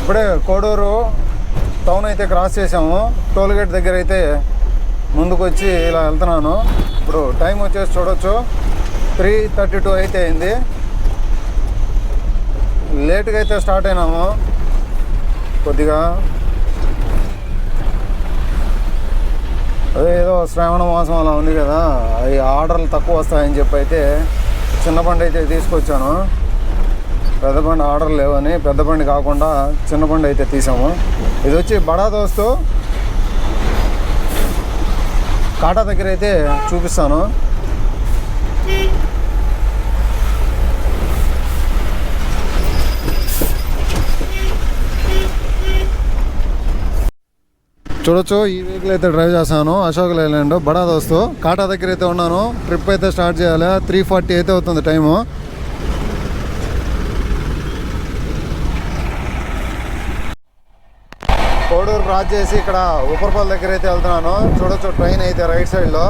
ఇప్పుడే కోడూరు టౌన్ అయితే క్రాస్ చేసాము. టోల్గేట్ దగ్గర అయితే ముందుకు వచ్చి ఇలా వెళ్తున్నాను. ఇప్పుడు టైం వచ్చేసి చూడొచ్చు 3:32 అయితే అయింది. లేట్గా అయితే స్టార్ట్ అయినాము కొద్దిగా. అదే ఏదో శ్రావణ మాసం అలా ఉంది కదా, అవి ఆర్డర్లు తక్కువ వస్తాయని చెప్పి అయితే చిన్న బండి అయితే తీసుకొచ్చాను. పెద్ద బండి ఆర్డర్ లేవని పెద్ద బండి కాకుండా చిన్న బండి అయితే తీసాము. ఇది వచ్చి బడా దోస్తు కాటా దగ్గర అయితే చూపిస్తాను. చూడొచ్చు, ఈ వెహికల్ అయితే డ్రైవ్ చేస్తాను. అశోక్ లైలాండ్ బడా దోస్తు కాటా దగ్గర అయితే ఉన్నాను. ట్రిప్ అయితే స్టార్ట్ చేయాలి. 3:40 అయితే అవుతుంది టైము. కోడూరు క్రాస్ చేసి ఇక్కడ ఉప్పరపల్లి దగ్గర అయితే వెళ్తున్నాను. చూడొచ్చు ట్రైన్ అయితే రైట్ సైడ్లో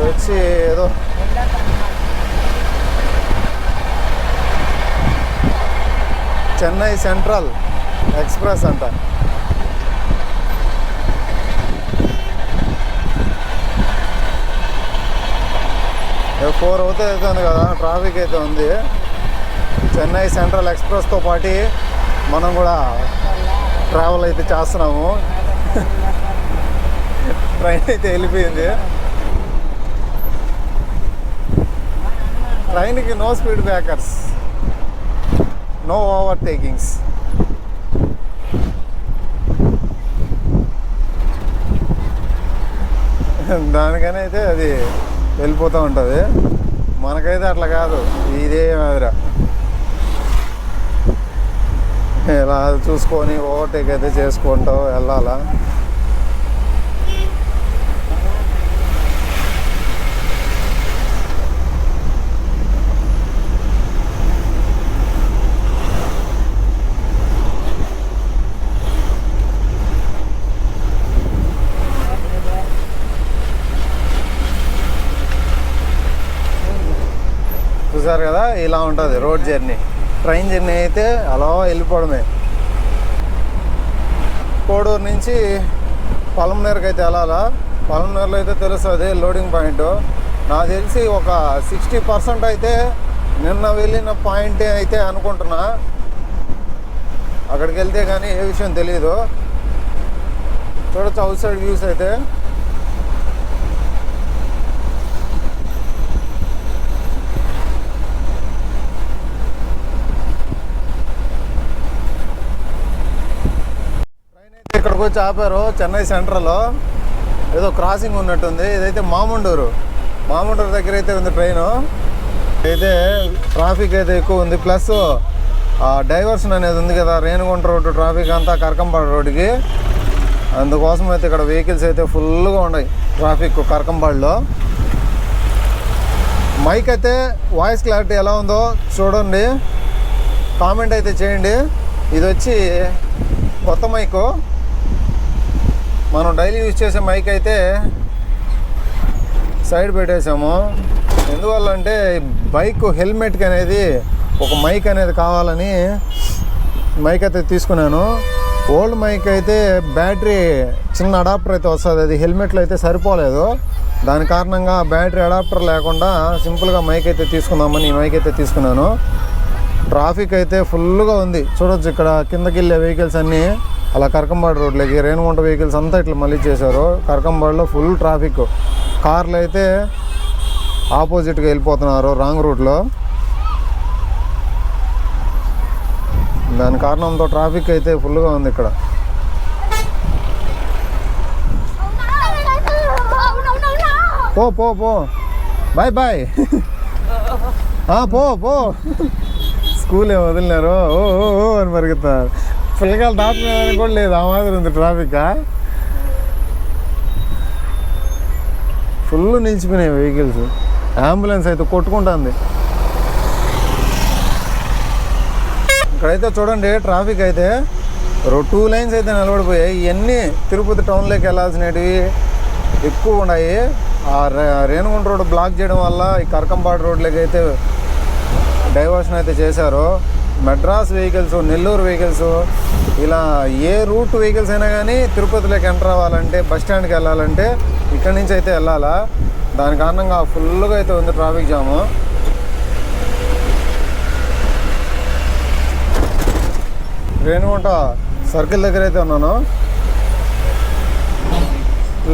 వచ్చి ఏదో చెన్నై సెంట్రల్ ఎక్స్ప్రెస్ అంట. 4 అవుతుంది కదా, ట్రాఫిక్ అయితే ఉంది. చెన్నై సెంట్రల్ ఎక్స్ప్రెస్తో పాటు మనం కూడా ట్రావెల్ అయితే చేస్తున్నాము. ట్రైన్ అయితే వెళ్ళిపోయింది. ట్రైన్కి నో స్పీడ్ బ్రేకర్స్, నో ఓవర్టేకింగ్స్. దానికని అయితే అది వెళ్ళిపోతూ ఉంటుంది. మనకైతే అట్లా కాదు, ఇదే మాదిరా ఇలా చూసుకొని ఓవర్టేక్ అయితే చేసుకుంటూ వెళ్ళాలా. చూసారు కదా, ఇలా ఉంటుంది రోడ్ జర్నీ. ట్రైన్ జర్నీ అయితే అలా వెళ్ళిపోవడమే. కోడూరు నుంచి పలమనేరుకి అయితే వెళ్ళాలా. పలమనేరులో అయితే తెలుస్తుంది లోడింగ్ పాయింట్. నాకు తెలిసి ఒక 60% అయితే నిన్న వెళ్ళిన పాయింటే అయితే అనుకుంటున్నా. అక్కడికి వెళ్తే కానీ ఏ విషయం తెలియదు. చూడొచ్చు అవుట్ సైడ్ వ్యూస్ అయితే. ఇక్కడికి వచ్చి ఆపారు చెన్నై సెంట్రల్లో. ఏదో క్రాసింగ్ ఉన్నట్టుంది. ఇదైతే మాముండూరు దగ్గర అయితే ఉంది ట్రైను. అయితే ట్రాఫిక్ అయితే ఎక్కువ ఉంది. ప్లస్ డైవర్షన్ అనేది ఉంది కదా, రేణిగుంట రోడ్డు ట్రాఫిక్ అంతా కరకంపాడు రోడ్డుకి. అందుకోసం అయితే ఇక్కడ వెహికల్స్ అయితే ఫుల్గా ఉన్నాయి ట్రాఫిక్ కరకంపాడులో. మైక్ అయితే వాయిస్ క్లారిటీ ఎలా ఉందో చూడండి, కామెంట్ అయితే చేయండి. ఇది వచ్చి కొత్త మైకు, మనం డైలీ యూజ్ చేసే మైక్ అయితే సైడ్ పెట్టేసాము. ఎందువల్ల అంటే బైక్ హెల్మెట్కి అనేది ఒక మైక్ అనేది కావాలని మైక్ అయితే తీసుకున్నాను. ఓల్డ్ మైక్ అయితే బ్యాటరీ చిన్న అడాప్టర్ అయితే వస్తుంది, అది హెల్మెట్లో అయితే సరిపోలేదు. దాని కారణంగా బ్యాటరీ అడాప్టర్ లేకుండా సింపుల్గా మైక్ అయితే తీసుకుందామని ఈ మైక్ అయితే తీసుకున్నాను. ట్రాఫిక్ అయితే ఫుల్గా ఉంది. చూడొచ్చు ఇక్కడ కిందకి వెళ్ళే వెహికల్స్ అన్నీ అలా కరకంబాడు రోడ్లకి, రేణిగుంట వెహికల్స్ అంతా ఇట్లా మళ్ళీ చేశారు. కరకంబాడులో ఫుల్ ట్రాఫిక్. కార్లు అయితే ఆపోజిట్గా వెళ్ళిపోతున్నారు రాంగ్ రూట్లో. దాని కారణంతో ట్రాఫిక్ అయితే ఫుల్గా ఉంది ఇక్కడ. పో పో పో బాయ్ బాయ్. పో స్కూల్ ఏమో వదిలినారు, ఓ అని పరిగెత్తారు. పిల్లకాయలు దాటుకునేదానికి కూడా లేదు, ఆ మాదిరి ఉంది ట్రాఫిక్. ఫుల్ నిలిచిపోయినాయి వెహికల్స్. అంబులెన్స్ అయితే కొట్టుకుంటుంది. ఇక్కడైతే చూడండి ట్రాఫిక్ అయితే 2 లైన్స్ అయితే నిలబడిపోయాయి. ఇవన్నీ తిరుపతి టౌన్లోకి వెళ్ళాల్సినవి ఎక్కువ ఉన్నాయి. ఆ రేణిగుంట రోడ్డు బ్లాక్ చేయడం వల్ల ఈ కరకంపాడు రోడ్లకి అయితే డైవర్షన్ అయితే చేశారు. మెడ్రాస్ వెహికల్స్, నెల్లూరు వెహికల్స్, ఇలా ఏ రూట్ వెహికల్స్ అయినా కానీ తిరుపతిలోకి ఎంటర్ అవ్వాలంటే, బస్ స్టాండ్కి వెళ్ళాలంటే ఇక్కడి నుంచి అయితే వెళ్ళాలా. దాని కారణంగా ఫుల్గా అయితే ఉంది ట్రాఫిక్ జాము. రేణిగుంట సర్కిల్ దగ్గర అయితే ఉన్నాను.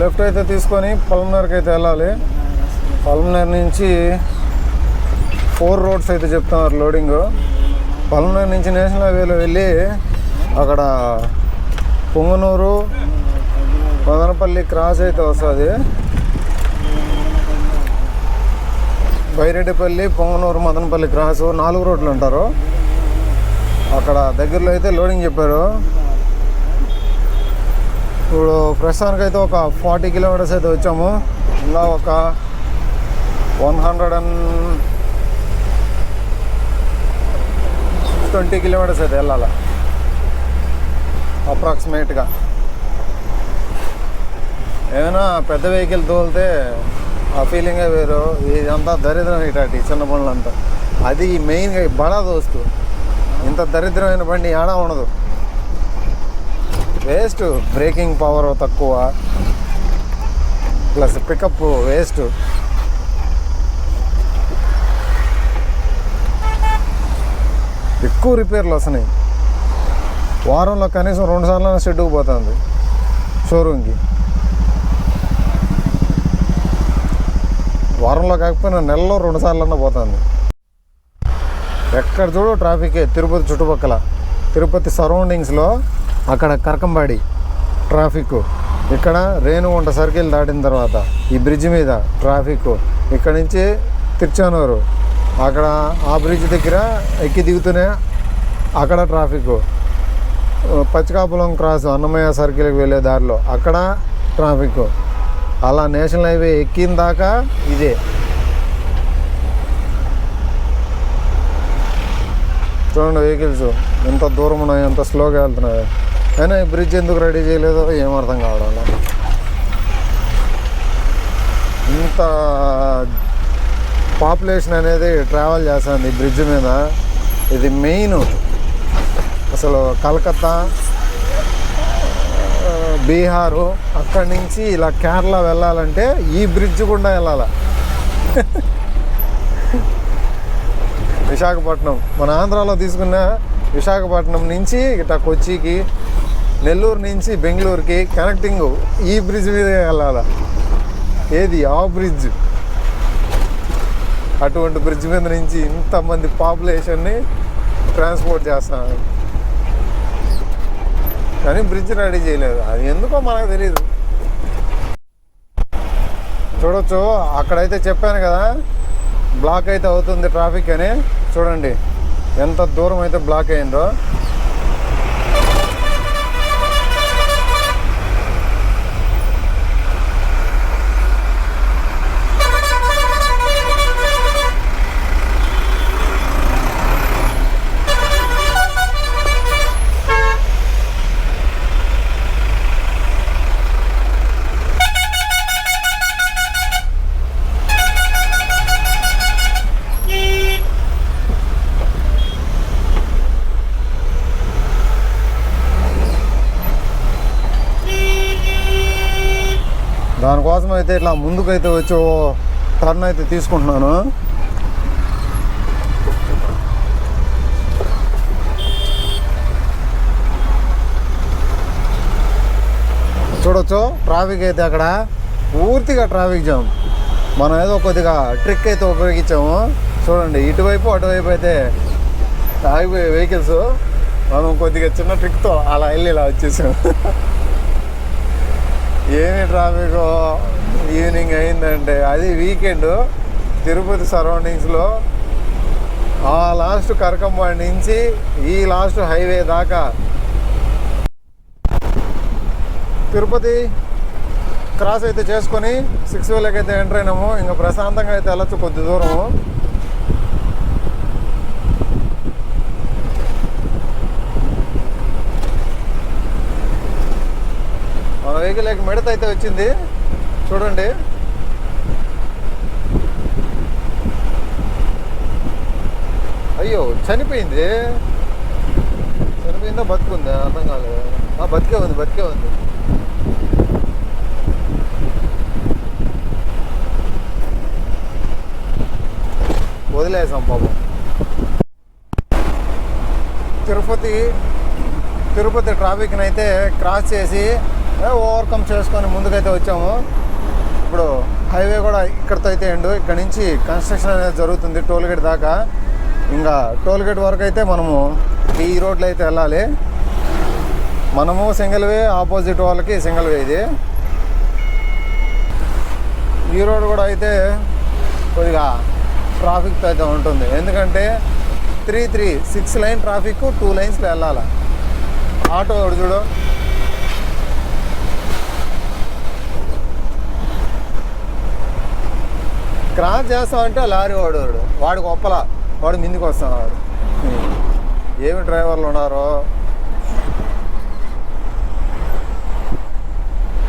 లెఫ్ట్ అయితే తీసుకొని పల్మనేర్కి అయితే వెళ్ళాలి. పల్మనేర్ నుంచి 4 రోడ్స్ అయితే చెప్తున్నారు లోడింగ్. పల్మనేర్ నుంచి నేషనల్ హైవేలో వెళ్ళి అక్కడ పొంగనూరు, మదనపల్లి క్రాస్ అయితే వస్తుంది. బైరెడ్డిపల్లి, పొంగనూరు, మదనపల్లి క్రాసు 4 రోడ్లు అంటారు. అక్కడ దగ్గరలో అయితే లోడింగ్ చెప్పారు. ఇప్పుడు ప్రస్తుతానికైతే ఒక 40 కిలోమీటర్స్ అయితే వచ్చాము. ఇలా ఒక 120 కిలోమీటర్స్ అయితే వెళ్ళాలి అప్రాక్సిమేట్గా. ఏమైనా పెద్ద వెహికల్ తోలితే ఆ ఫీలింగే వేరు. ఇదంతా దరిద్రం ఇటాటి చిన్న బండ్లంతా. అది మెయిన్గా బడా దోస్తు. ఇంత దరిద్రమైన బండి ఏడా ఉండదు. వేస్ట్, బ్రేకింగ్ పవర్ తక్కువ, ప్లస్ పికప్ వేస్ట్. ఎక్కువ రిపేర్లు వస్తున్నాయి. వారంలో కనీసం 2 సార్లు షెడ్కి పోతుంది షోరూమ్కి. వారంలో కాకపోయినా నెలలో 2 సార్లు పోతుంది. ఎక్కడ చూడు ట్రాఫికే తిరుపతి చుట్టుపక్కల. తిరుపతి సరౌండింగ్స్లో అక్కడ కరకంబాడి ట్రాఫిక్, ఇక్కడ రేణిగుంట సర్కిల్ దాటిన తర్వాత ఈ బ్రిడ్జ్ మీద ట్రాఫిక్, ఇక్కడ నుంచి తిరుచానూరు అక్కడ ఆ బ్రిడ్జ్ దగ్గర ఎక్కి దిగుతూనే అక్కడ ట్రాఫిక్, పచ్చికాపులం క్రాస్ అన్నమయ్య సర్కిల్కి వెళ్ళే దారిలో అక్కడ ట్రాఫిక్, అలా నేషనల్ హైవే ఎక్కిన దాకా ఇదే. చూడండి వెహికల్స్ ఎంత దూరం ఉన్నాయి, ఎంత స్లోగా వెళ్తున్నాయి. అయినా ఈ బ్రిడ్జ్ ఎందుకు రెడీ చేయలేదో ఏం అర్థం కావడం. ఇంత పాపులేషన్ అనేది ట్రావెల్ చేస్తుంది ఈ బ్రిడ్జ్ మీద. ఇది మెయిన్. అసలు కలకత్తా, బీహారు, అక్కడి నుంచి ఇలా కేరళ వెళ్ళాలంటే ఈ బ్రిడ్జ్ గుండా వెళ్ళాలి. విశాఖపట్నం, మన ఆంధ్రాలో తీసుకున్న విశాఖపట్నం నుంచి ఇట్లా కొచ్చికి, నెల్లూరు నుంచి బెంగళూరుకి కనెక్టింగ్ ఈ బ్రిడ్జ్ మీద వెళ్ళాలి. ఏది ఆ బ్రిడ్జ్. అటువంటి బ్రిడ్జ్ మీద నుంచి ఇంతమంది పాపులేషన్ని ట్రాన్స్పోర్ట్ చేస్తున్నారు. కానీ బ్రిడ్జ్ రెడీ చేయలేదు. అది ఎందుకో మనకు తెలియదు. చూడొచ్చు అక్కడైతే చెప్పాను కదా బ్లాక్ అయితే అవుతుంది ట్రాఫిక్ అని. చూడండి ఎంత దూరం అయితే బ్లాక్ అయిందో. దానికోసం అయితే ఇట్లా ముందుకైతే వచ్చి టర్న్ అయితే తీసుకుంటున్నాను. చూడొచ్చు ట్రాఫిక్ అయితే అక్కడ పూర్తిగా ట్రాఫిక్ జామ్. మనం ఏదో కొద్దిగా ట్రిక్ అయితే ఉపయోగించాము. చూడండి ఇటువైపు అటువైపు అయితే ఆగిపోయే వెహికల్స్. మనం కొద్దిగా చిన్న ట్రిక్తో అలా వెళ్ళి ఇలా వచ్చేసాం. ఏమి ట్రాఫిక్ ఈవినింగ్ అయిందంటే, అది వీకెండ్ తిరుపతి సరౌండింగ్స్లో ఆ లాస్ట్ కరకంబాడి నుంచి ఈ లాస్ట్ హైవే దాకా తిరుపతి క్రాస్ అయితే చేసుకొని 6 వేలకి అయితే ఎంటర్ అయినాము. ఇంకా ప్రశాంతంగా అయితే వెళ్ళొచ్చు కొద్ది దూరము. మన వెహికల్ మిడత అయితే వచ్చింది చూడండి. అయ్యో చనిపోయింది. చనిపోయిందో బతుకుందా అర్థం కాలేదు. బతికే ఉంది. వదిలేసాం పాపం. తిరుపతి ట్రాఫిక్ని అయితే క్రాస్ చేసి ఓవర్కమ్ చేసుకొని ముందుకైతే వచ్చాము. ఇప్పుడు హైవే కూడా ఇక్కడితో అయితే ఇక్కడ నుంచి కన్స్ట్రక్షన్ అనేది జరుగుతుంది టోల్గేట్ దాకా. ఇంకా టోల్గేట్ వరకు అయితే మనము ఈ రోడ్లో అయితే వెళ్ళాలి. మనము సింగిల్ వే, ఆపోజిట్ వాళ్ళకి సింగిల్ వే. ఇది ఈ రోడ్ కూడా అయితే కొద్దిగా ట్రాఫిక్తో అయితే ఉంటుంది. ఎందుకంటే 6 లైన్ ట్రాఫిక్ 2 లైన్స్లో వెళ్ళాలి. ఆటో చూడు క్రాస్ చేస్తామంటే లారీ వాడికి ఒప్పలా వాడు మిందికి వస్తున్నాడు. ఏమి డ్రైవర్లు ఉన్నారో.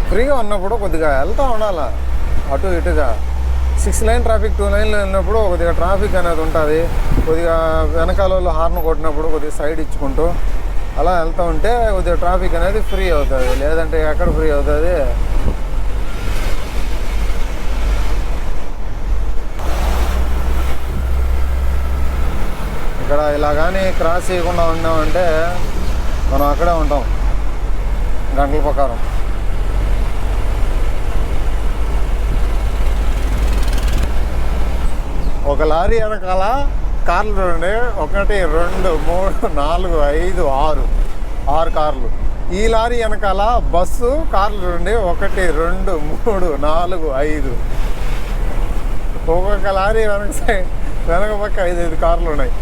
ఫ్రీగా ఉన్నప్పుడు కొద్దిగా వెళ్తూ ఉండాలి అటు ఇటుగా. 6 లైన్ ట్రాఫిక్ 2 లైన్లు వెళ్ళినప్పుడు కొద్దిగా ట్రాఫిక్ అనేది ఉంటుంది. కొద్దిగా వెనకాల వాళ్ళు హార్న్ కొట్టినప్పుడు కొద్దిగా సైడ్ ఇచ్చుకుంటూ అలా వెళ్తూ ఉంటే కొద్దిగా ట్రాఫిక్ అనేది ఫ్రీ అవుతుంది. లేదంటే ఎక్కడ ఫ్రీ అవుతుంది. ఇక్కడ ఇలా కానీ క్రాస్ చేయకుండా ఉన్నామంటే మనం అక్కడే ఉంటాం గంటల ప్రకారం. ఒక లారీ వెనకాల కార్లు చూడండి. 1 2 3 4 5 6 కార్లు. ఈ లారీ వెనకాల బస్సు కార్లు చూడండి. 1 2 3 4 5. ఒక్కొక్క లారీ వెనక పక్క 5 కార్లు ఉన్నాయి.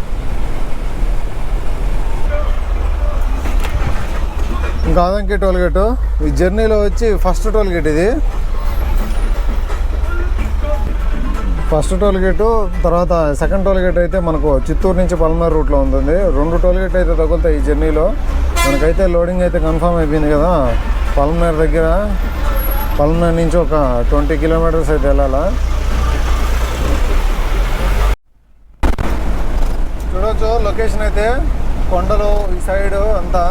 ఇంకా అదంకి టోల్గేటు ఈ జర్నీలో వచ్చి ఫస్ట్ టోల్గేట్. ఇది ఫస్ట్ టోల్గేటు. తర్వాత సెకండ్ టోల్గేట్ అయితే మనకు చిత్తూరు నుంచి పల్నాడు రూట్లో ఉంటుంది. 2 టోల్గేట్ అయితే తగులుతాయి ఈ జర్నీలో. మనకైతే లోడింగ్ అయితే కన్ఫామ్ అయిపోయింది కదా. పల్నాడు దగ్గర, పల్నాడు నుంచి ఒక 20 కిలోమీటర్స్ అయితే వెళ్ళాలా. చూడవచ్చు లొకేషన్ అయితే కొండలు ఈ సైడ్ అంతా.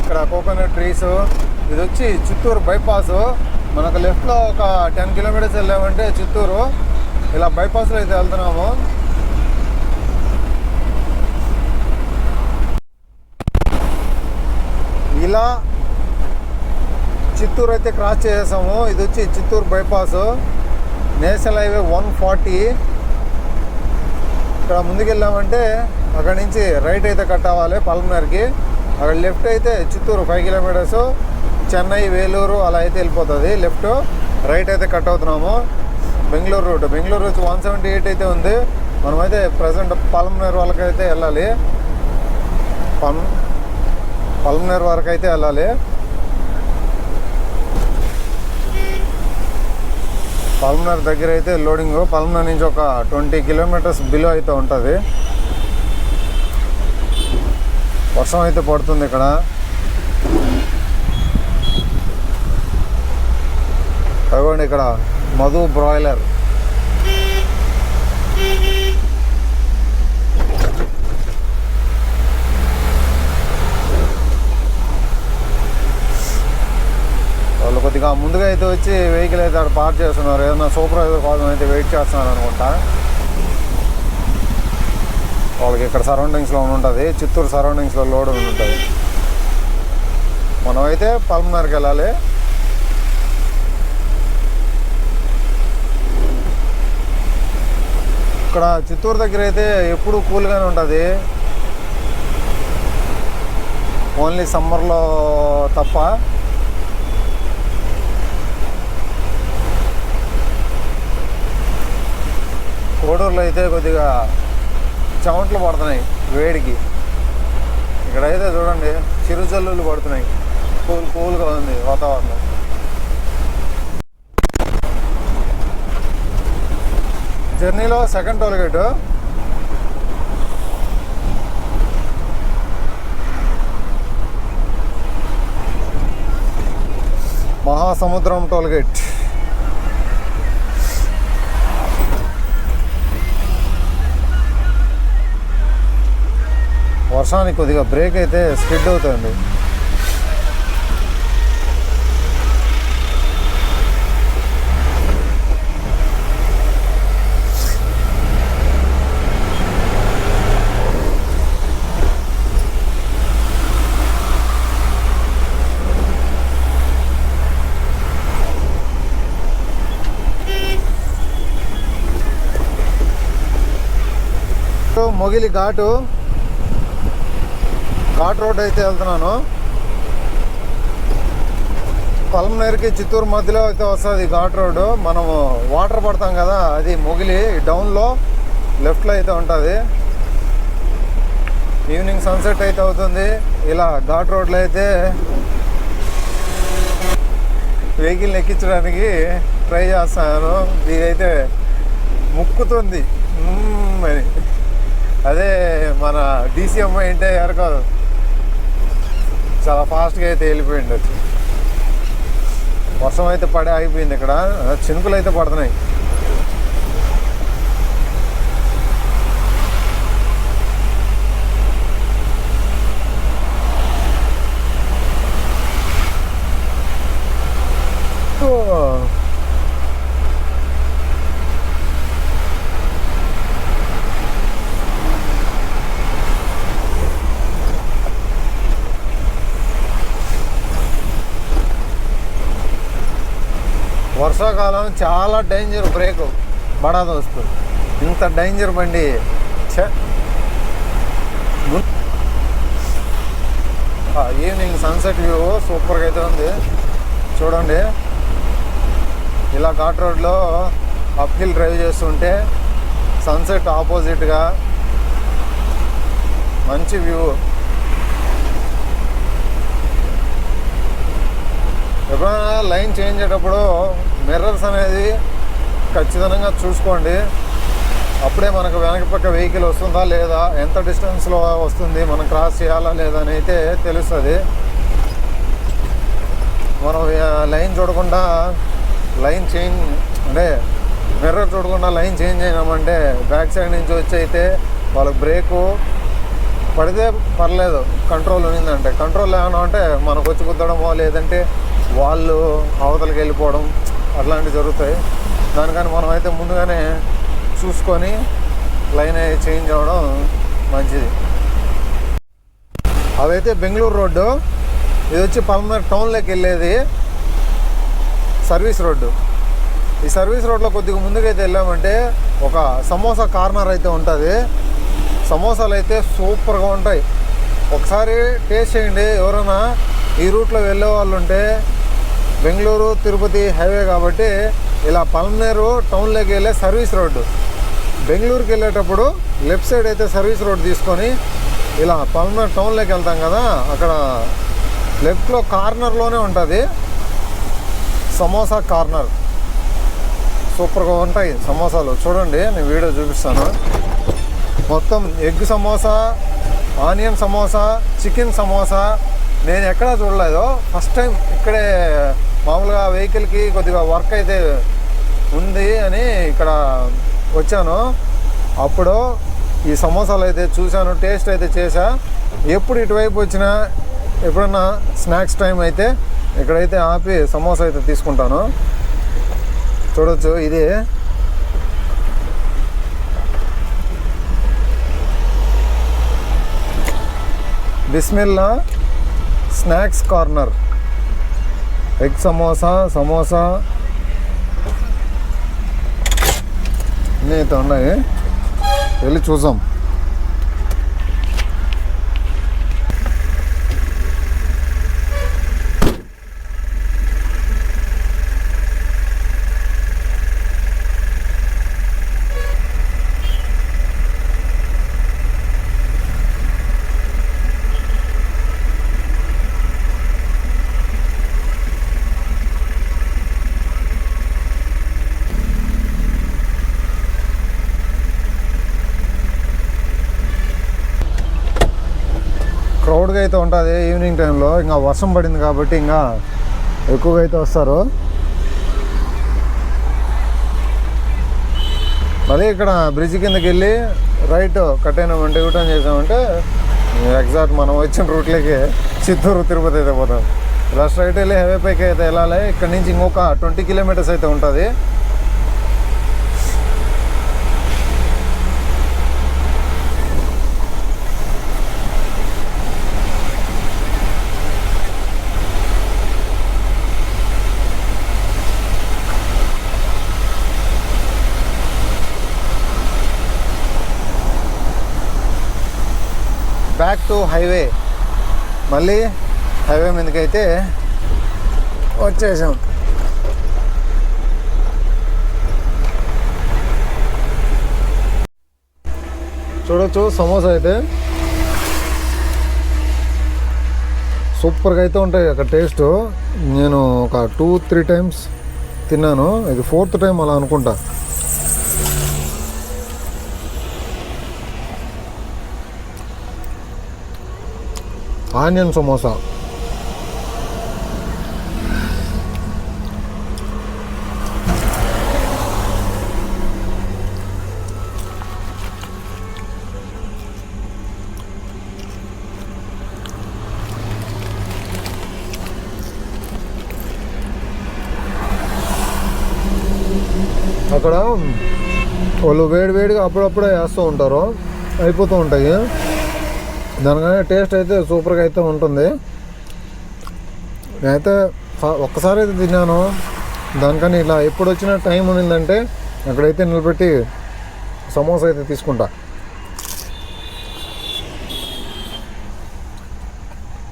ఇక్కడ కోకోనట్ ట్రీస్. ఇది వచ్చి చిత్తూరు బైపాస్. మనకు లెఫ్ట్లో ఒక 10 కిలోమీటర్స్ వెళ్ళామంటే చిత్తూరు. ఇలా బైపాస్లో అయితే వెళ్తున్నాము. ఇలా చిత్తూరు అయితే క్రాస్ చేసాము. ఇది వచ్చి చిత్తూరు బైపాస్, నేషనల్ హైవే 140. ఇక్కడ ముందుకెళ్ళామంటే అక్కడ నుంచి రైట్ అయితే కట్ అవ్వాలి పల్మనేర్కి. అక్కడ లెఫ్ట్ అయితే చిత్తూరు 5 కిలోమీటర్స్, చెన్నై, వేలూరు అలా అయితే వెళ్ళిపోతుంది. లెఫ్ట్ రైట్ అయితే కట్ అవుతున్నాము. బెంగళూరు రూట్. బెంగళూరు వచ్చి 178 అయితే ఉంది. మనమైతే ప్రజెంట్ పల్మనేర్ వాళ్ళకి అయితే వెళ్ళాలి. పల్మనేర్ వరకు అయితే వెళ్ళాలి. పల్మనేర్ దగ్గర అయితే లోడింగ్. పల్మనేర్ నుంచి ఒక 20 కిలోమీటర్స్ బిలో అయితే ఉంటుంది. వర్షం అయితే పడుతుంది ఇక్కడ. అదిగోండి ఇక్కడ మధు బ్రాయిలర్. వాళ్ళు కొద్దిగా ముందుగా అయితే వచ్చి వెహికల్ అయితే అక్కడ పార్క్ చేస్తున్నారు. ఏదైనా సూపర్వైజర్ కోసం అయితే వెయిట్ చేస్తున్నారు అనుకుంటా. వాళ్ళకి ఇక్కడ సరౌండింగ్స్లో ఉంటుంది. చిత్తూరు సరౌండింగ్స్లో లోడ్ ఉంటుంది. మనమైతే పల్మనేర్కి వెళ్ళాలి. ఇక్కడ చిత్తూరు దగ్గర అయితే ఎప్పుడు కూల్గానే ఉంటుంది. ఓన్లీ సమ్మర్లో తప్ప. కోడూరులో అయితే కొద్దిగా చెమటలు పడుతున్నాయి వేడికి. ఇక్కడైతే చూడండి చిరుజల్లులు పడుతున్నాయి. కూల్గా ఉంది వాతావరణం. జర్నీలో సెకండ్ టోల్గేట్. మహాసముద్రం టోల్గేట్. వర్షానికి కొద్దిగా బ్రేక్ అయితే స్కిడ్ అవుతుంది. మొగిలి ఘాట్ రోడ్ అయితే వెళ్తున్నాను. పల్మనేరుకి చిత్తూరు మధ్యలో అయితే వస్తుంది ఘాట్ రోడ్డు. మనము వాటర్ పడతాం కదా, అది మొగిలి డౌన్లో లెఫ్ట్లో అయితే ఉంటుంది. ఈవినింగ్ సన్సెట్ అయితే అవుతుంది. ఇలా ఘాట్ రోడ్లో అయితే వెహికల్ని ఎక్కించడానికి ట్రై చేస్తాను. ఇదైతే ముక్కుతుంది అని. అదే మన డీసీఎం అంటే ఎవరికో చాలా ఫాస్ట్గా అయితే వెళ్ళిపోయింది. వర్షం అయితే పడే ఆగిపోయింది. ఇక్కడ చినుకులు అయితే పడుతున్నాయి. వర్షాకాలం చాలా డేంజర్. బ్రేక్ బడా దోస్తుంది. ఇంత డేంజర్ బండి ఈవినింగ్ సన్సెట్ వ్యూ సూపర్గా అయితే ఉంది. చూడండి, ఇలా ఘాట్ రోడ్లో అప్ హిల్ డ్రైవ్ చేస్తుంటే సన్సెట్ ఆపోజిట్గా మంచి వ్యూ. ఎప్పుడైనా లైన్ చేంజ్ అయ్యేటప్పుడు మిర్రర్స్ అనేది ఖచ్చితంగా చూసుకోండి. అప్పుడే మనకు వెనక పక్క వెహికల్ వస్తుందా లేదా, ఎంత డిస్టెన్స్లో వస్తుంది, మనం క్రాస్ చేయాలా లేదా అని అయితే తెలుస్తుంది. మనం లైన్ చూడకుండా లైన్ చేంజ్ అంటే మిర్రర్ చూడకుండా లైన్ చేంజ్ అయినామంటే బ్యాక్ సైడ్ నుంచి వచ్చి అయితే వాళ్ళకి బ్రేకు పడితే పర్లేదు, కంట్రోల్ ఉన్నిందంటే. కంట్రోల్ ఏమన్నా అంటే మనకు వచ్చి కుద్దడమో లేదంటే వాళ్ళు అవతలకి వెళ్ళిపోవడం అట్లాంటివి జరుగుతాయి. దానికని మనం అయితే ముందుగానే చూసుకొని లైన్ చేంజ్ అవ్వడం మంచిది. అదైతే బెంగళూరు రోడ్డు. ఇది వచ్చి పల్మనేరు టౌన్లోకి వెళ్ళేది సర్వీస్ రోడ్డు. ఈ సర్వీస్ రోడ్లో కొద్దిగా ముందుకైతే వెళ్ళామంటే ఒక సమోసా కార్నర్ అయితే ఉంటుంది. సమోసాలు అయితే సూపర్గా ఉంటాయి. ఒకసారి టేస్ట్ చేయండి. ఎవరైనా ఈ రూట్లో వెళ్ళే వాళ్ళు ఉంటే, బెంగళూరు తిరుపతి హైవే కాబట్టి ఇలా పల్మనేరు టౌన్లోకి వెళ్ళే సర్వీస్ రోడ్డు. బెంగళూరుకి వెళ్ళేటప్పుడు లెఫ్ట్ సైడ్ అయితే సర్వీస్ రోడ్ తీసుకొని ఇలా పల్మనేరు టౌన్లోకి వెళ్తాం కదా, అక్కడ లెఫ్ట్లో కార్నర్లోనే ఉంటుంది సమోసా కార్నర్. సూపర్గా ఉంటాయి సమోసాలు. చూడండి, నేను వీడియో చూపిస్తాను. మొత్తం egg samosa, onion samosa, chicken samosa నేను ఎక్కడా చూడలేదు. ఫస్ట్ టైం ఇక్కడే మామూలుగా వెహికల్కి కొద్దిగా వర్క్ అయితే ఉంది అని ఇక్కడ వచ్చాను. అప్పుడు ఈ సమోసాలు అయితే చూశాను, టేస్ట్ అయితే చేశా. ఎప్పుడు ఇటువైపు వచ్చినా ఎప్పుడన్నా స్నాక్స్ టైం అయితే ఇక్కడైతే ఆపి సమోసా అయితే తీసుకుంటాను. చూడొచ్చు, ఇది Bismillah snacks corner. Egg samosa అన్నీ అయితే ఉన్నాయి. వెళ్ళి చూసాం. క్రౌడ్గా అయితే ఉంటుంది ఈవినింగ్ టైంలో. ఇంకా వర్షం పడింది కాబట్టి ఇంకా ఎక్కువగా అయితే వస్తారు. మళ్ళీ ఇక్కడ బ్రిడ్జ్ కిందకి వెళ్ళి రైట్ కట్ అయినామంటే యూటర్న్ చేసామంటే ఎగ్జాక్ట్ మనం వచ్చిన రూట్లోకి చిత్తూరు తిరుపతి అయితే పోతాం. ఇలా స్ట్రైట్ వెళ్ళి హైవే పైకి అయితే వెళ్ళాలి. ఇక్కడ నుంచి ఇంకొక 20 కిలోమీటర్స్ అయితే ఉంటుంది. బ్యాక్ టు హైవే, మళ్ళీ హైవే మీదకైతే వచ్చేసాం. చూడొచ్చు సమోసా అయితే సూపర్గా అయితే ఉంటాయి అక్కడ టేస్ట్. నేను ఒక 2-3 టైమ్స్ తిన్నాను, ఇది 4th టైం అలా అనుకుంటా. ఆనియన్ సమోసా అక్కడ వాళ్ళు వేడివేడిగా అప్పుడప్పుడే వేస్తూ ఉంటారు, అయిపోతూ ఉంటాయి. దానికనే టేస్ట్ అయితే సూపర్గా అయితే ఉంటుంది. నేనైతే ఒక్కసారి అయితే తిన్నాను. దానికని ఇలా ఎప్పుడు వచ్చిన టైం ఉన్నిందంటే అక్కడైతే నిలబెట్టి సమోసా అయితే తీసుకుంటా.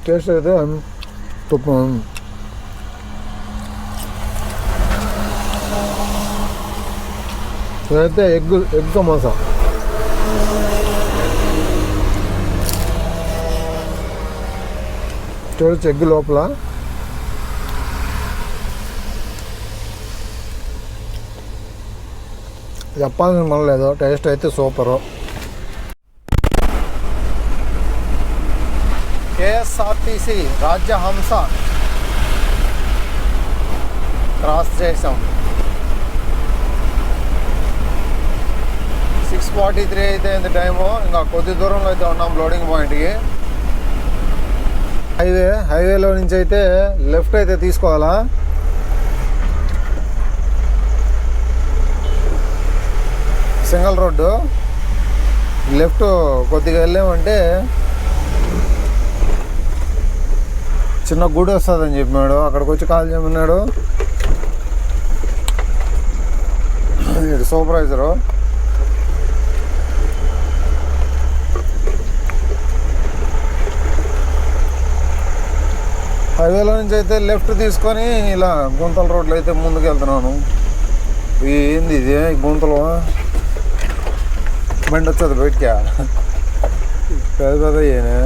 టేస్ట్ అయితే తుప్పు. ఇదైతే ఎగ్ సమోసా. చూడొచ్చు ఎగ్ లోపల. చెప్పాల్సిన మన లేదు, టేస్ట్ అయితే సూపరు. కేఎస్ఆర్టీసీ రాజ్యహంస క్రాస్ చేసాం. 6:43 అయితే ఇంత టైము. ఇంకా కొద్ది దూరంలో అయితే ఉన్నాం లోడింగ్ పాయింట్కి. హైవేలో నుంచి అయితే లెఫ్ట్ అయితే తీసుకోవాలా. సింగల్ రోడ్డు, లెఫ్ట్ కొద్దిగా వెళ్ళామంటే చిన్న గుడి వస్తుందని చెప్పినాడు. అక్కడికి వచ్చి కాల్ చేయమన్నాడు. ఇది సూపర్వైజరు. హైవేలో నుంచి అయితే లెఫ్ట్ తీసుకొని ఇలా గుంతల రోడ్లు అయితే ముందుకు వెళ్తున్నాను. ఏంది ఇది గుంతలు, బండి వచ్చేది బయటికి పెద్ద పెద్ద ఏనే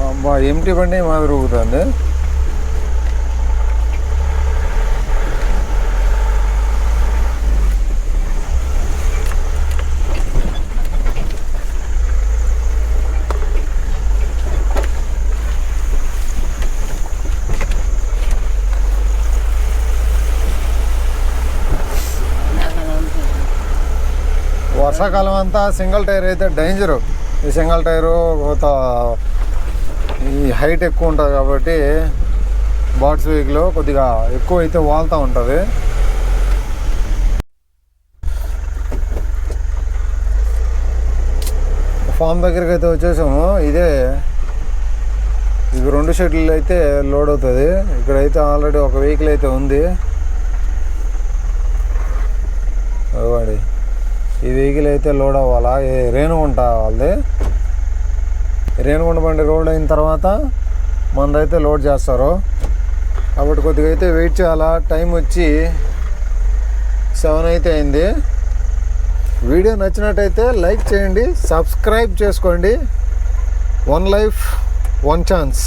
అబ్బా, ఎంటీ బండి మాదిరి ఊగుతుంది. వర్షాకాలం అంతా సింగిల్ టైర్ అయితే డేంజరు. ఈ సింగిల్ టైరు ఈ హైట్ ఎక్కువ ఉంటుంది కాబట్టి బాట్స్ వెహికల్ కొద్దిగా ఎక్కువ అయితే వాళ్తూ ఉంటుంది. ఫామ్ దగ్గరికి అయితే వచ్చేసాము. ఇది 2 షెడ్యూల్ అయితే లోడ్ అవుతుంది. ఇక్కడైతే ఆల్రెడీ ఒక వెహికల్ అయితే ఉంది. అవ్వండి, ఈ వెహికల్ అయితే లోడ్ అవ్వాలా. రేణుగుంట వాళ్ళది. రేణుగుంట బండి రోడ్ అయిన తర్వాత మనదైతే లోడ్ చేస్తారు కాబట్టి కొద్దిగా అయితే వెయిట్ చేయాలా. టైం వచ్చి 7 అయితే అయింది. వీడియో నచ్చినట్టయితే లైక్ చేయండి, సబ్స్క్రైబ్ చేసుకోండి. 1 లైఫ్ 1 ఛాన్స్.